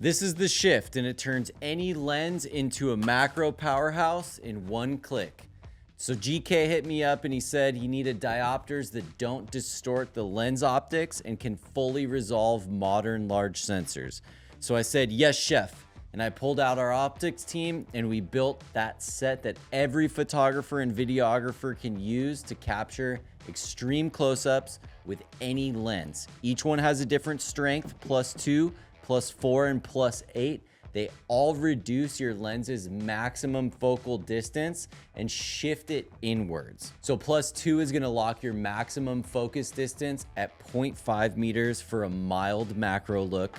This is the shift, and it turns any lens into a macro powerhouse in one click. So GK hit me up and he said he needed diopters that don't distort the lens optics and can fully resolve modern large sensors. So I said, yes, chef. And I pulled out our optics team and we built that set that every photographer and videographer can use to capture extreme close-ups with any lens. Each one has a different strength, +2, +4, and +8. They all reduce your lens's maximum focal distance and shift it inwards. So +2 is gonna lock your maximum focus distance at 0.5 meters for a mild macro look.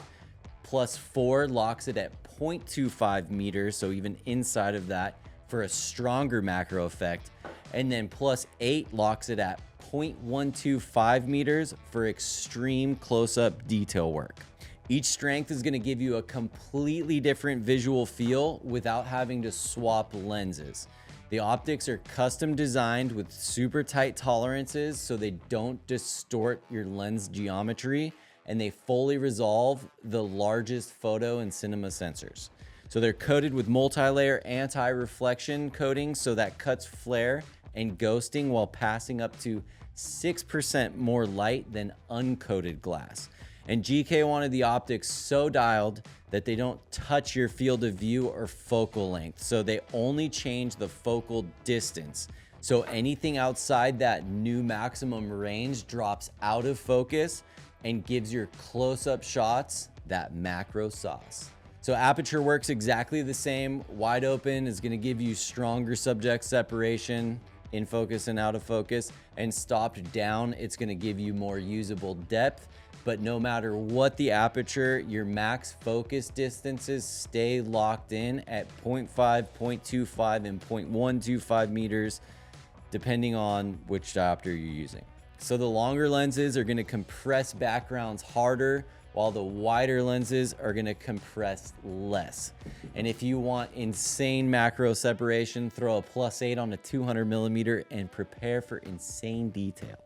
+4 locks it at 0.25 meters, so even inside of that for a stronger macro effect. And then +8 locks it at 0.125 meters for extreme close-up detail work. Each strength is gonna give you a completely different visual feel without having to swap lenses. The optics are custom designed with super tight tolerances so they don't distort your lens geometry, and they fully resolve the largest photo and cinema sensors. So they're coated with multi-layer anti-reflection coating so that cuts flare and ghosting while passing up to 6% more light than uncoated glass. And GK wanted the optics so dialed that they don't touch your field of view or focal length. So they only change the focal distance. So anything outside that new maximum range drops out of focus and gives your close-up shots that macro sauce. So Aperture works exactly the same. Wide open is gonna give you stronger subject separation in focus and out of focus, and stopped down, it's gonna give you more usable depth. But no matter what the aperture, your max focus distances stay locked in at 0.5, 0.25, and 0.125 meters, depending on which diopter you're using. So the longer lenses are gonna compress backgrounds harder, while the wider lenses are gonna compress less. And if you want insane macro separation, throw a +8 on a 200mm and prepare for insane detail.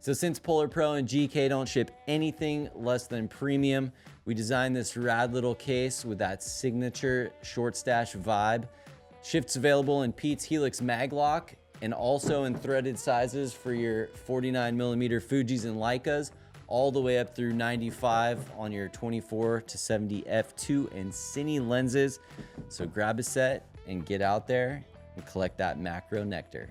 So since Polar Pro and GK don't ship anything less than premium, we designed this rad little case with that signature Shortstache vibe. Shift's available in Pete's Helix Maglock and also in threaded sizes for your 49mm Fujis and Leicas, all the way up through 95 on your 24-70 f2 and Cine lenses. So grab a set and get out there and collect that macro nectar.